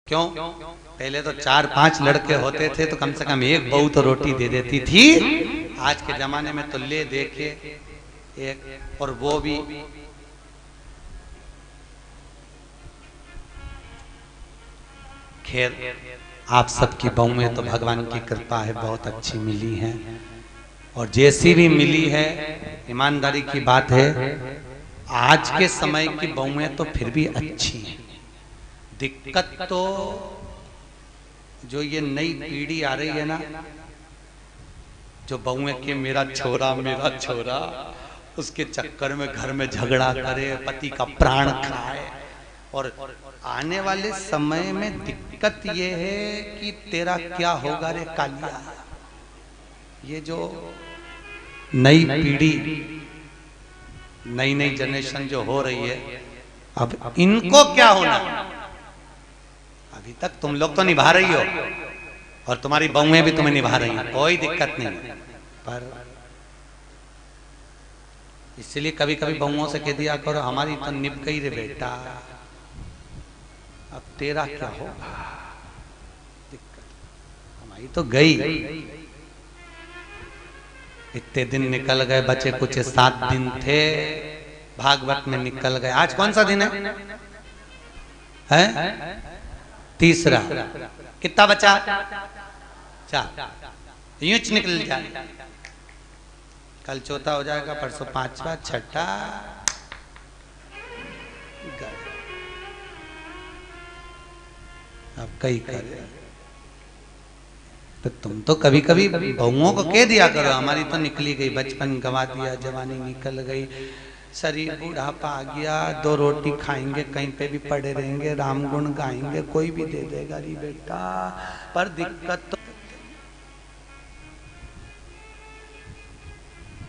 क्यों? पहले तो 4-5 लड़के होते थे तो कम से कम एक बहू तो रोटी दे देती थी। आज के जमाने में तो ले देखे एक, और वो भी खैर आप सबकी बहुएं तो भगवान की कृपा है बहुत अच्छी मिली हैं, और जैसी भी मिली है ईमानदारी की बात है आज के समय की बहुएं तो फिर भी अच्छी हैं। दिक्कत तो जो ये नई पीढ़ी आ रही है ना, जो बहुएं के मेरा छोरा उसके चक्कर में घर में झगड़ा करे, पति का प्राण खाए। और आने वाले समय में दिक्कत ये है कि तेरा क्या होगा रे कालिया। ये जो नई पीढ़ी नई जनरेशन जो हो रही है, अब इनको क्या होना। अभी तक तुम लोग तो निभा रही हो और तुम्हारी बहुएं भी तुम्हें निभा रही हैं, कोई दिक्कत नहीं। पर इसलिए कभी कभी बहुओं से कह दिया करो हमारी तो निभ गई रे बेटा, अब तेरा क्या होगा। दिक्कत हमारी तो गई। इतने दिन निकल गए, बचे कुछ 7 दिन थे, भागवत में निकल गए। आज कौन सा दिन है? तीसरा। कितना बचा? 4। यूं निकल जाए। कल चौथा हो जाएगा, परसों 5वां, 6ठा। अब कई करे तो तुम तो कभी कभी बहुओं को कह दिया करो हमारी तो निकली गई, बचपन गवा दिया, जवानी निकल गई, शरीर बुढ़ापा आ गया, 2 रोटी खाएंगे, कहीं पे भी पड़े रहेंगे, राम गुण गाएंगे, कोई भी दे देगा री बेटा। पर दिक्कत तो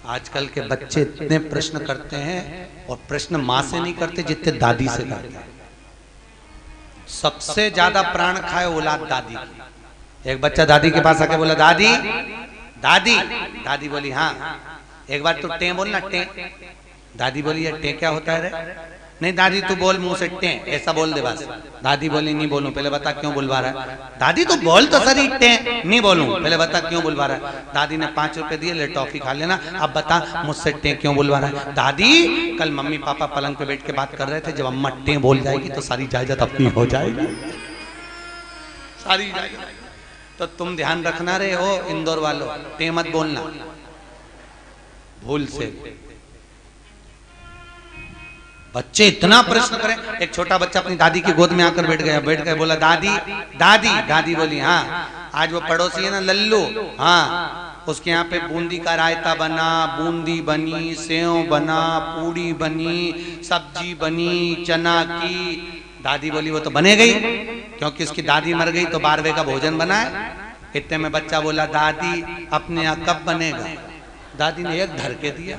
आजकल के बच्चे इतने प्रश्न करते हैं, और प्रश्न माँ से नहीं करते जितने दादी से करते हैं। सबसे ज्यादा प्राण खाए औलाद दादी की। एक बच्चा दादी के पास आके बोला दादी दादी, दादी बोली हाँ। एक बार तू टें बोलना, टें। दादी बोली ये टें क्या होता है रे? नहीं दादी तू बोल मुंह से टें, ऐसा बोल दे बस। दादी बोली नहीं बोलूं, पहले बता क्यों बुलवा रहा है। दादी तू बोल तो सही, टें नहीं बोलूं, पहले बता क्यों बुलवा रहा है। दादी ने 5 रुपए दिए, ले टॉफी खा लेना, अब बता मुझसे टें क्यों बुलवा रहा है। दादी कल मम्मी पापा पलंग पे बैठ के बात कर रहे थे, जब अम्मा टें बोल जाएगी तो सारी जायदाद अपनी हो जाएगी, सारी जायदाद। तो तुम ध्यान रखना रे हो इंदौर वालों, टें मत बोलना भूल से। बच्चे इतना प्रश्न करें। एक छोटा बच्चा अपनी दादी की गोद में आकर बैठ गया, बोला दादी दादी। दादी बोली हाँ। आज वो पड़ोसी है ना लल्लू, हाँ, उसके यहाँ पे बूंदी का रायता बना, बूंदी बनी, सेव बना, पूड़ी बनी, सब्जी बनी चना की। दादी बोली वो तो बने गई, क्योंकि उसकी दादी मर गई तो 12वें का भोजन बना है। इतने में बच्चा बोला दादी अपने यहाँ कब बनेगा। दादी ने एक धर के दिया।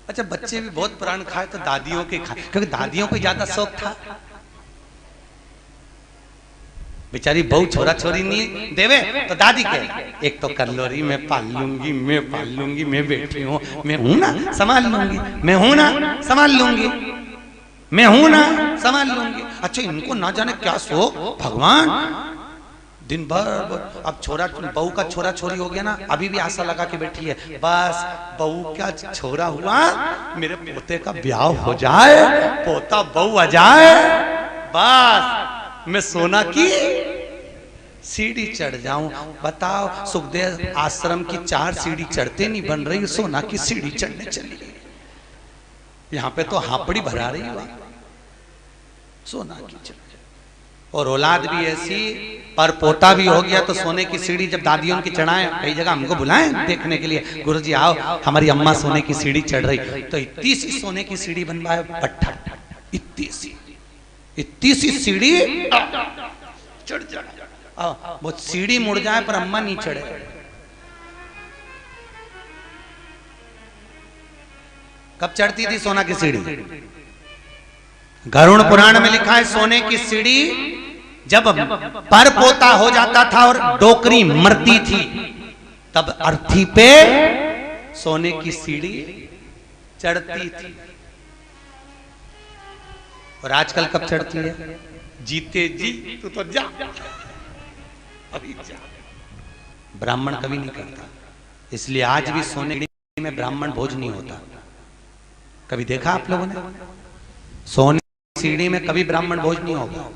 अच्छा बच्चे भी बहुत प्राण खाए तो दादियों के खाए, क्योंकि दादियों को ज्यादा शौक था। बेचारी बहू छोरा छोरी नहीं देवे तो दादी के एक तो कल्लोरी में पाल लूंगी, मैं बैठी हूँ, मैं हूं ना संभाल लूंगी, मैं हूं ना संभाल लूंगी, मैं हूं ना संभाल लूंगी। अच्छा इनको ना जाने क्या शौक भगवान। दिन भर अब छोरा बहू का छोरा छोरी हो गया ना, अभी भी आशा लगा के बैठी है बस बहू क्या छोरा हुआ, मेरे पोते का ब्याह हो जाए, पोता बहू आ जाए, बस मैं सोना की सीढ़ी चढ़ जाऊं। बताओ सुखदेव आश्रम की 4 सीढ़ी चढ़ते नहीं बन रही, सोना की सीढ़ी चढ़ने चली। यहाँ पे तो हापड़ी भरा रही है सोना की चढ़। और औलाद भी ऐसी, पर पोता भी हो गया तो सोने की सीढ़ी जब दादियों की चढ़ाएं, कई जगह हमको बुलाएं देखने के लिए, गुरुजी आओ हमारी अम्मा सोने की सीढ़ी चढ़ रही, तो इतनी सी सोने की सीढ़ी बनवाए पट्टा, इतनी सी सीढ़ी चढ़ जाए, वो सीढ़ी मुड़ जाए पर अम्मा नहीं चढ़े। कब चढ़ती थी सोना की सीढ़ी? गरुड़ पुराण में लिखा है सोने की सीढ़ी जब पर पोता हो जाता था और डोकरी मरती थी, तब अर्थी पे सोने की सीढ़ी चढ़ती थी। और आजकल कब चढ़ती है? जीते जी तू तो जा, अभी जा। ब्राह्मण कभी नहीं करता, इसलिए आज भी सोने में ब्राह्मण भोज नहीं होता। कभी देखा आप लोगों ने? सोने की सीढ़ी में कभी ब्राह्मण भोज नहीं होगा,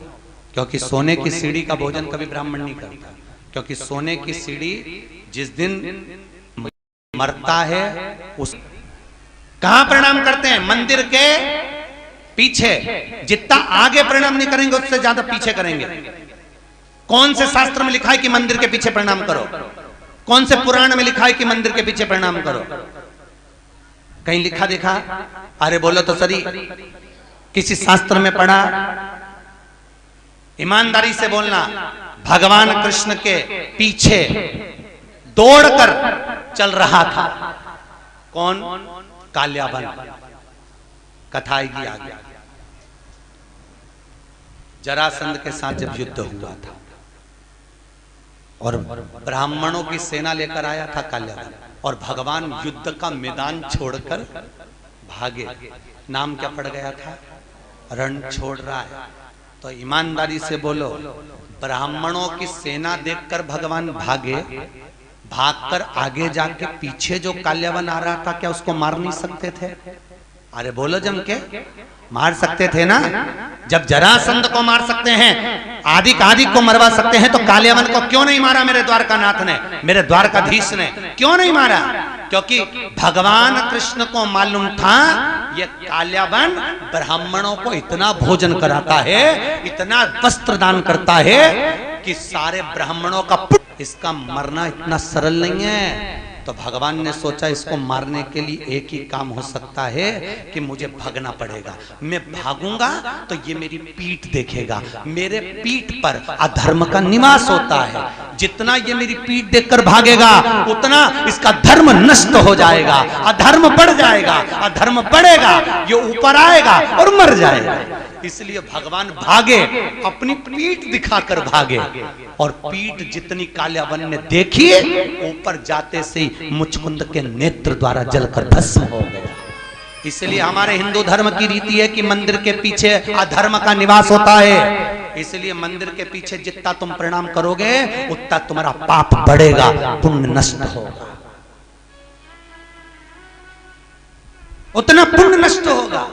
क्योंकि सोने की सीढ़ी का भोजन कभी ब्राह्मण नहीं करता। क्योंकि सोने की सीढ़ी जिस दिन मरता है उस कहां प्रणाम करते हैं? मंदिर के पीछे। जितना आगे प्रणाम नहीं करेंगे उससे ज्यादा पीछे करेंगे। कौन से शास्त्र में लिखा है कि मंदिर के पीछे प्रणाम करो? कौन से पुराण में लिखा है कि मंदिर के पीछे प्रणाम करो? कहीं लिखा देखा? अरे बोलो तो सही, किसी शास्त्र में पढ़ा? ईमानदारी से बोलना। भगवान कृष्ण के पीछे दौड़कर चल रहा था कौन? काल्याबन। कथा आएगी आगे। जरासंध के साथ जब युद्ध हुआ था और ब्राह्मणों की सेना लेकर आया था काल्याबन, और भगवान युद्ध का मैदान छोड़कर भागे। नाम क्या पड़ गया था? रण छोड़ रहा है। तो ईमानदारी से बोलो, ब्राह्मणों की सेना देखकर भगवान भागे, भागकर आगे जाके पीछे जो काल्याबन आ रहा था क्या उसको मार नहीं सकते थे? अरे बोलो जम के, मार सकते थे ना। जब जरासंध को मार सकते हैं, आदि को मरवा सकते हैं, तो काल्याबन को क्यों नहीं मारा मेरे द्वारकानाथ ने, मेरे द्वारकाधीश ने? क्यों नहीं मारा? क्योंकि भगवान कृष्ण को मालूम था ये काल्याबन ब्राह्मणों को इतना भोजन कराता है, इतना वस्त्र दान करता है कि सारे ब्राह्मणों का इसका मरना इतना सरल नहीं है। तो भगवान ने सोचा इसको मारने के लिए एक ही काम हो सकता है कि मुझे भागना पड़ेगा। मैं भागूंगा तो ये मेरी पीठ देखेगा, मेरे पीठ पर अधर्म का निवास होता है। जितना ये मेरी पीठ देखकर भागेगा उतना इसका धर्म नष्ट हो जाएगा, अधर्म बढ़ जाएगा, अधर्म बढ़ेगा, ये ऊपर आएगा और मर जाएगा। इसलिए भगवान भागे, अपनी पीठ दिखाकर भागे, और पीठ जितनी काल्याबन ने देखी, ऊपर जाते से ही मुचकुंद के नेत्र द्वारा जलकर भस्म हो गया। इसलिए हमारे हिंदू धर्म की रीति है कि मंदिर के पीछे अधर्म का निवास होता है। इसलिए मंदिर के पीछे जितना तुम प्रणाम करोगे उतना तुम्हारा पाप बढ़ेगा, पुण्य नष्ट होगा, उतना पुण्य नष्ट होगा।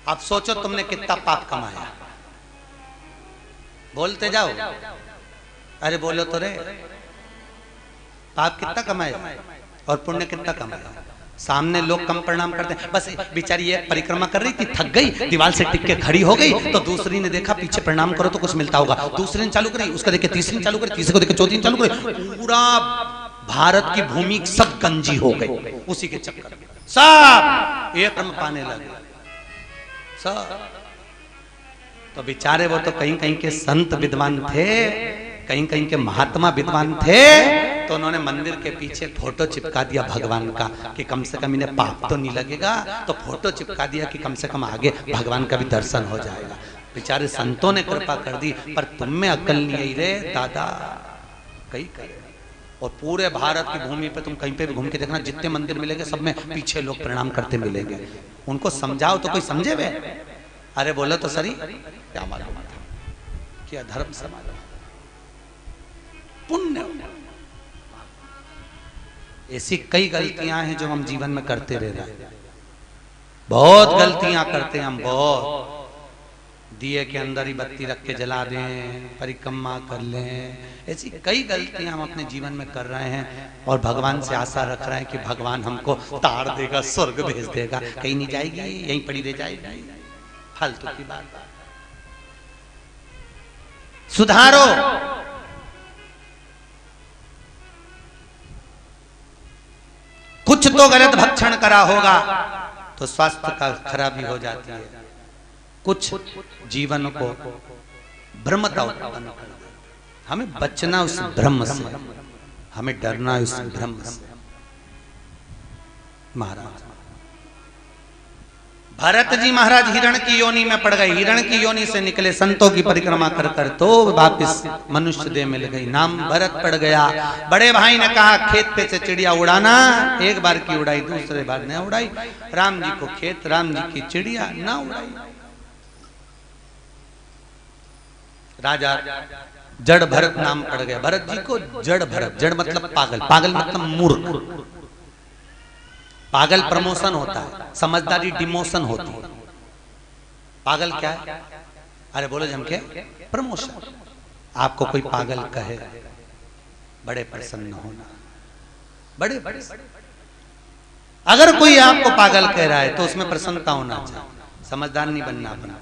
अब सोचो तुमने कितना पाप कमाया, बोलते जाओ। अरे बोलो तो रे, पाप कितना कमाया और पुण्य कितना कमाया? सामने लोग कम प्रणाम करते हैं। बस बेचारी ये परिक्रमा कर रही थी, थक गई, दीवार से टिक के खड़ी हो गई, तो दूसरी ने देखा पीछे प्रणाम करो तो कुछ मिलता होगा, दूसरी ने चालू करी, उसका देखे तीसरी ने चालू करी, तीसरे को देखे चौथी ने चालू करी। पूरा भारत की भूमि सब गंजी हो गई उसी के चक्कर में, सब एक क्रम पाने लगे सब। तो बेचारे वो तो कहीं कहीं के संत विद्वान थे, कहीं कहीं के महात्मा विद्वान थे, तो उन्होंने मंदिर के पीछे फोटो चिपका दिया भगवान का कि कम से कम इन्हें पाप तो नहीं लगेगा। तो फोटो चिपका दिया कि कम से कम आगे भगवान का भी दर्शन हो जाएगा। बेचारे संतों ने कृपा कर दी, पर तुम में अक्ल नहीं आई रे दादा, कहीं कहीं। और पूरे भारत की भूमि पे तुम कहीं पे भी घूम के देखना, जितने मंदिर मिलेंगे सब में पीछे लोग प्रणाम करते मिलेंगे। उनको समझाओ तो कोई समझे वे? अरे बोलो तो सही, क्या मालूम था क्या धर्म समाज पुण्य। ऐसी कई गलतियां हैं जो हम जीवन में करते रह रहे हैं, बहुत गलतियां करते हैं हम, बहुत। दिए के अंदर ही बत्ती रख के जला दें, परिक्रमा कर लें, ऐसी कई गलतियां हम अपने जीवन में कर रहे हैं, और भगवान से आशा रख रहे हैं कि भगवान हमको तार देगा, स्वर्ग भेज देगा। कहीं नहीं जाएगी, यहीं पड़ी रह जाएगी, फालतू की बात। सुधारो। कुछ तो गलत भक्षण करा होगा तो स्वास्थ्य का खराबी हो जाती है, कुछ जीवन को भ्रमता उत्पन्न कर देता। हमें बचना उस भ्रम से, हमें डरना उस भ्रम से। महाराज भरत जी महाराज हिरण की योनि में पड़ गए, हिरण की योनि से निकले, संतों की परिक्रमा कर कर तो वापिस मनुष्य देह मिल गई, नाम भरत पड़ गया। बड़े भाई ने कहा खेत पे से चिड़िया उड़ाना, एक बार की उड़ाई, दूसरे बार न उड़ाई। राम जी को खेत, राम जी की चिड़िया ना उड़ाई। राजा जड़ भरत नाम पड़ गया। भरत जी को जड़ भरत, जड़ मतलब पागल, पागल मतलब मूर्ख। पागल प्रमोशन होता है, समझदारी डिमोशन होती है। पागल क्या है? अरे बोलो जम के प्रमोशन। आपको कोई पागल कहे, बड़े प्रसन्न होना, बड़े बड़े। अगर कोई आपको पागल कह रहा है तो उसमें प्रसन्नता होना चाहिए। समझदार नहीं बनना अपना,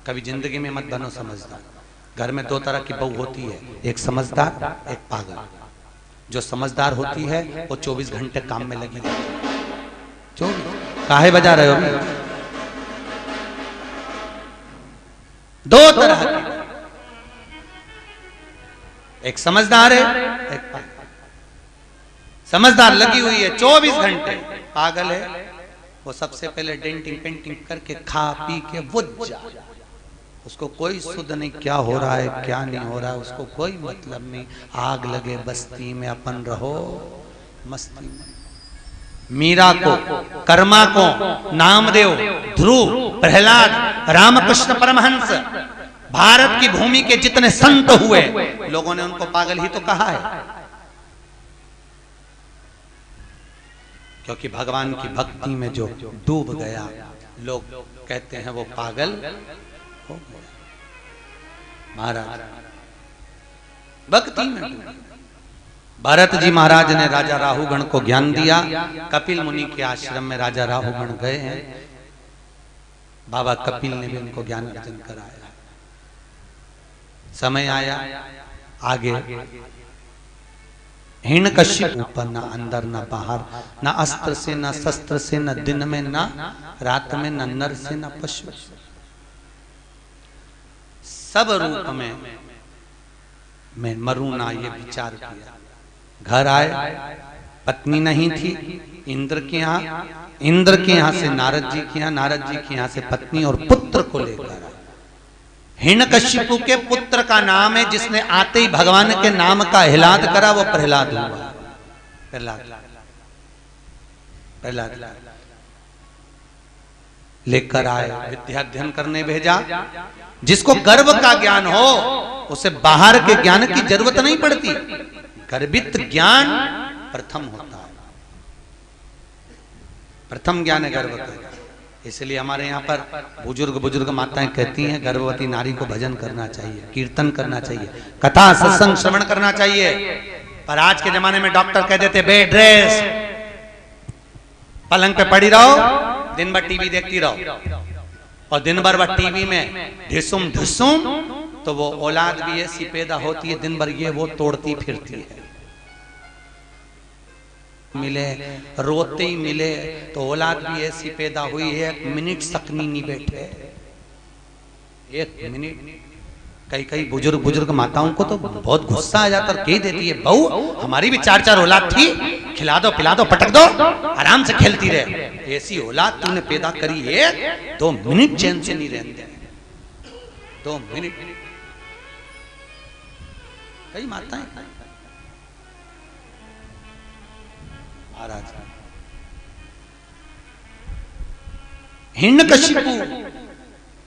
कभी जिंदगी में मत बनो समझदार। घर में दो तरह की बहू होती है, एक समझदार, एक पागल। जो समझदार होती है वो 24 घंटे काम में लगी रहती है। 24 काहे बजा रहे हो? दो तरह की, एक समझदार है, एक पागल। समझदार लगी हुई है 24 घंटे, पागल है वो सबसे पहले डेंटिंग पेंटिंग करके खा पी के वो जाए। उसको कोई सुध नहीं क्या हो रहा है क्या नहीं हो रहा है, उसको कोई मतलब नहीं। आग लगे बस्ती में अपन रहो मस्ती में। मीरा को, कर्मा को, नामदेव, ध्रुव, प्रहलाद, रामकृष्ण परमहंस, भारत की भूमि के जितने संत हुए, लोगों ने उनको पागल ही तो कहा है। क्योंकि भगवान की भक्ति में जो डूब गया, लोग कहते हैं वो पागल हो गया। महाराज भक्ति में, भरत जी महाराज ने राजा राहुगण को ज्ञान दिया। कपिल मुनि के आश्रम में राजा राहुगण गए हैं, बाबा कपिल ने भी उनको ज्ञान अर्जन कराया। समय आया आगे, हिरण्यकश्यप ऊपर, ना अंदर ना बाहर, ना अस्त्र से ना शस्त्र से, न दिन में ना रात में, न नर से ना पशु, सब रूप में मैं मरूं ना, ये विचार किया। घर आए, पत्नी नहीं थी, इंद्र के यहाँ से नारद जी के यहाँ, नारद जी के यहाँ से पत्नी और पुत्र को लेकर आए। हिरण्यकश्यप के पुत्र का नाम है, जिसने आते ही भगवान के नाम का हिलाद करा, वो प्रहलाद हुआ। प्रहलाद लेकर आए, विद्या अध्ययन करने भेजा। जिसको गर्व का ज्ञान हो उसे बाहर के ज्ञान की जरूरत नहीं पड़ती। गर्भित ज्ञान प्रथम होता है, प्रथम ज्ञान है गर्भ का। इसलिए हमारे यहाँ पर बुजुर्ग माताएं कहती हैं गर्भवती नारी को भजन करना चाहिए, कीर्तन करना चाहिए, कथा सत्संग श्रवण करना चाहिए। पर आज के जमाने में डॉक्टर कह देते बेड रेस्ट, पलंग पे पड़ी रहो, दिन भर टीवी देखती रहो, और दिन भर वह टीवी में ढिसुम ढिसुम, तो वो औलाद भी ऐसी पैदा होती है, दिन भर ये वो तोड़ती फिरती है। मिले रोते ही मिले तो औलाद भी ऐसी पैदा हुई है, 1 मिनट सकनी नहीं बैठे, 1 मिनट। कई बुजुर्ग माताओं को तो बहुत गुस्सा आ जाता, कह देती है बहू हमारी भी 4 औलाद थी, खिला दो पिला दो पटक दो, आराम से खेलती रहे। ऐसी औलाद तूने पैदा करी है, 2 मिनट चैन से नहीं रहते, 2 मिनट। कई माताएं महाराज, हिरण्यकश्यप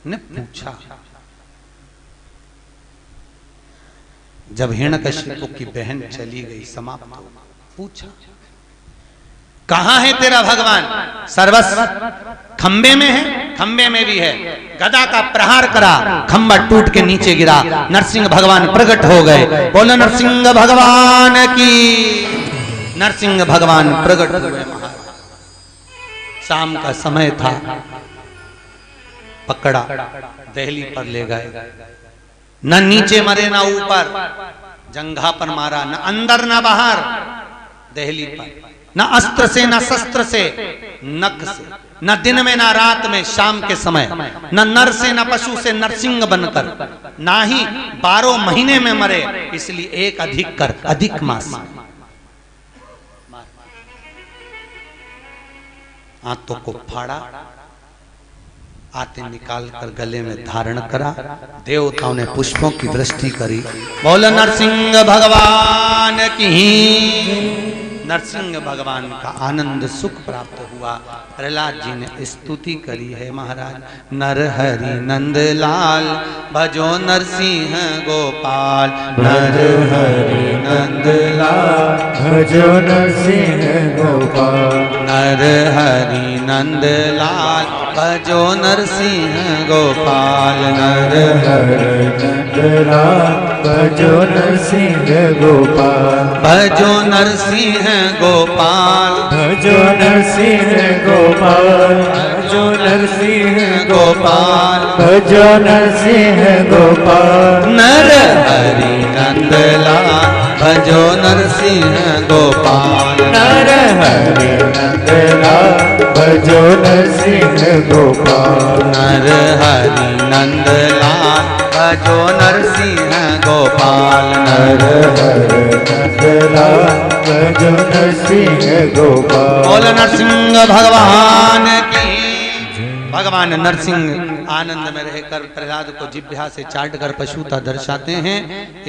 ने पूछा, जब हिरण्यकश्यप की बहन चली गई, समाप्त हो, पूछा कहां है तेरा भगवान? सर्वस्व खंबे में है, खंबे में भी है। गदा का प्रहार करा, खंबा टूट के नीचे गिरा, नरसिंह भगवान प्रकट हो गए। बोलो नरसिंह भगवान की। नरसिंह भगवान प्रकट हुए। शाम का समय था, पकड़ा, दहली पर ले गए। न नीचे मरे न ऊपर, जंघा पर मारा, न अंदर न बाहर, दहली पर। न अस्त्र से न शस्त्र से, नख से, न दिन में न रात में, शाम के समय, न नर से न पशु से, नरसिंह बनकर, ना ही 12 महीने में मरे, इसलिए एक अधिक कर, अधिक मास। हाथों को फाड़ा, आते निकाल कर गले में धारण करा, देवताओं ने पुष्पों की वृष्टि करी। बोलो नरसिंह भगवान की। नरसिंह भगवान का आनंद सुख प्राप्त हुआ। प्रहलाद जी ने स्तुति करी है महाराज, नर हरि नंद लाल भजो नरसिंह गोपाल, नर हरि नंद लाल भजो नरसिंह गोपाल, नर हरि नंद लाल भजो नरसिंह गोपाल, नर हरि नंद लाल भजो नरसिंह गोपाल, भजो नरसिंह गोपाल, भजो नरसिंह गोपाल, भजो नरसिंह गोपाल, भजो नरसिंह गोपाल, नर हरि नंद लाल भजो नरसिंह गोपाल, नर हरि नंद लाल भजो नरसिंह गोपाल, नर हरि नंद लाल भजो नरसिंह गोपाल, नर हरि नंद लाल भजो नरसिंह गोपाल। बोल नरसिंह भगवान की। भगवान नरसिंह आनंद में रहकर प्रहलाद को जिह्वा से चाट कर पशुता दर्शाते हैं,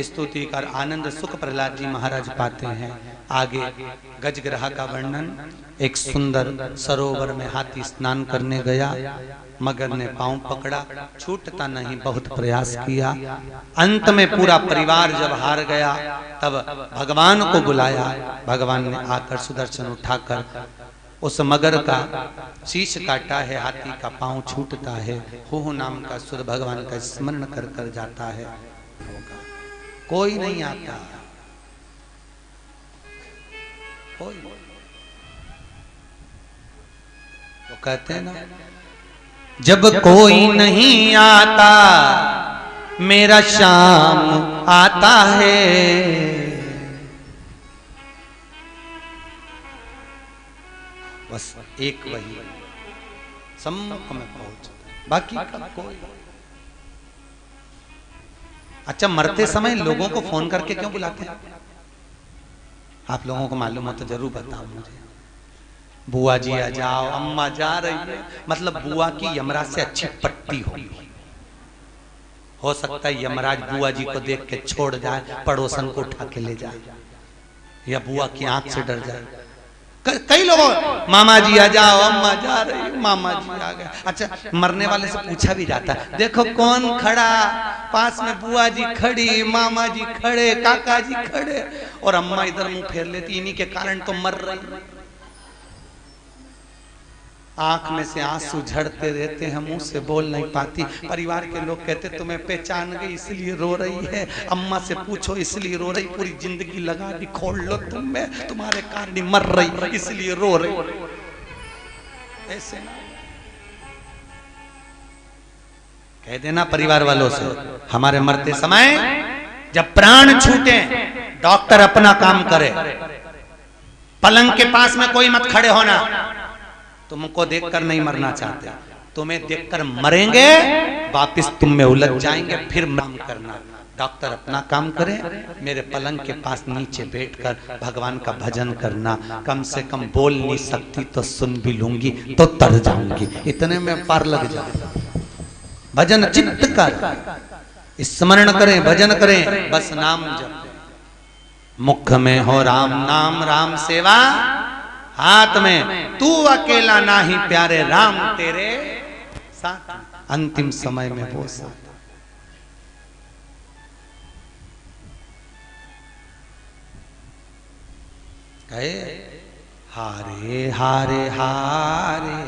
स्तुति कर आनंद सुख प्रहलाद जी महाराज पाते हैं। आगे गजग्रह का वर्णन, एक सुंदर सरोवर में हाथी स्नान करने गया, मगर ने पांव पकड़ा, छूटता नहीं, बहुत प्रयास किया। अंत में पूरा परिवार जब हार गया तब भगवान को बुलाया। भगवान ने आकर सुदर्शन उठाकर उस मगर का शीश काटा है, हाथी का पांव छूटता है। हो नाम का सुर भगवान का स्मरण कर कर जाता है। कोई नहीं आता, कोई। तो कहते हैं ना, जब कोई नहीं आता मेरा शाम आता है, बस एक वही सम्मुख में पहुंच, बाकी का कोई। अच्छा, मरते समय लोगों को फोन करके क्यों बुलाते हैं? आप लोगों को मालूम हो तो जरूर बताओ मुझे। बुआ जी आ जाओ, अम्मा जा रही है, मतलब बुआ की यमराज से अच्छी पट्टी हो सकता है यमराज बुआ जी को देख के छोड़ जाए, पड़ोसन को उठा के ले जाए, या बुआ की आंख से डर जाए। कई लोगों, मामा जी आ जाओ, अम्मा जा रही, मामा जी आ गए। अच्छा, मरने वाले से पूछा भी जाता है, देखो कौन खड़ा, पास में बुआ जी खड़ी, मामा जी खड़े, काका जी खड़े, और अम्मा इधर मुंह फेर लेती, इन्हीं के कारण तो मर रही। आंख में से आंसू झड़ते रहते हैं, मुंह से बोल नहीं पाती। परिवार के लोग कहते तुम्हें पहचान गई इसलिए रो रही है, अम्मा से पूछो इसलिए रो रही, पूरी जिंदगी लगा दी खोल लो तुम में, तुम्हारे कारण मर रही इसलिए रो रही। ऐसे कह देना परिवार वालों से, हमारे मरते समय जब प्राण छूटे डॉक्टर अपना काम करे, पलंग के पास में कोई मत खड़े होना। तुमको देखकर नहीं मरना चाहते, तुम्हें देखकर मरेंगे, वापिस तुम में उलझ जाएंगे, फिर काम करना। डॉक्टर अपना काम करे, मेरे पलंग के पास नीचे बैठकर भगवान का भजन करना। कम से कम बोल नहीं सकती तो सुन भी लूंगी तो तर जाऊंगी, इतने में पार लग जाएगा। भजन चित्त कर, स्मरण करें, भजन करें, बस नाम जप। मुख में हो राम नाम, राम सेवा हाथ में, तू अकेला नाही प्यारे, राम तेरे साथ। अंतिम समय में वो साथ। कहे हारे हारे हारे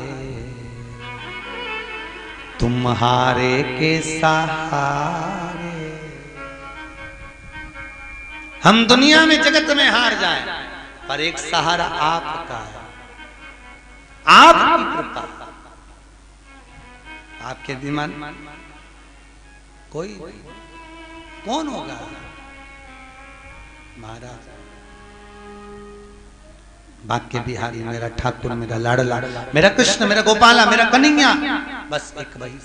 तुम हारे के सहारे। हम दुनिया में जगत में हार जाएं, पर एक सहारा आपका है, आपकी कृपा, आपके दिमाग कोई कौन होगा? महाराज बाक्य बिहारी मेरा ठाकुर, मेरा लाडला, मेरा कृष्ण, मेरा गोपाला, मेरा कन्हैया, बस एक वही।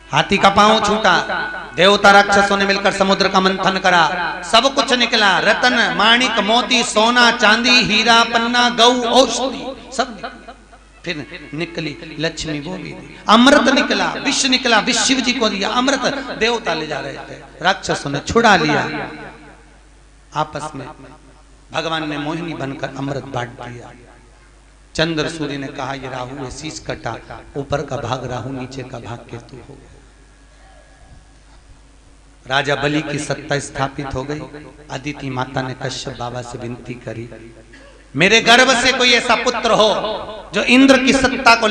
हाथी का पांव छूटा, देवता राक्षसों ने मिलकर समुद्र का मंथन करा, सब कुछ निकला, रतन माणिक मोती सोना चांदी हीरा पन्ना गौ औषधि सब निकला। फिर निकली लक्ष्मी, वो भी दी, अमृत निकला, विष निकला, विष शिव जी को दिया, अमृत देवता ले जा रहे थे, राक्षसों ने छुड़ा लिया। आपस में भगवान ने मोहिनी बनकर अमृत बांट दिया। चंद्र सूर्य ने कहा ये राहु है, शीश कटा, ऊपर का भाग राहु, नीचे का भाग केतु हो गया। राजा बलि की सत्ता स्थापित हो गई। अदिति माता ने कश्यप बाबा से विनती करी, मेरे गर्भ से कोई ऐसा पुत्र हो जो इंद्र की सत्ता को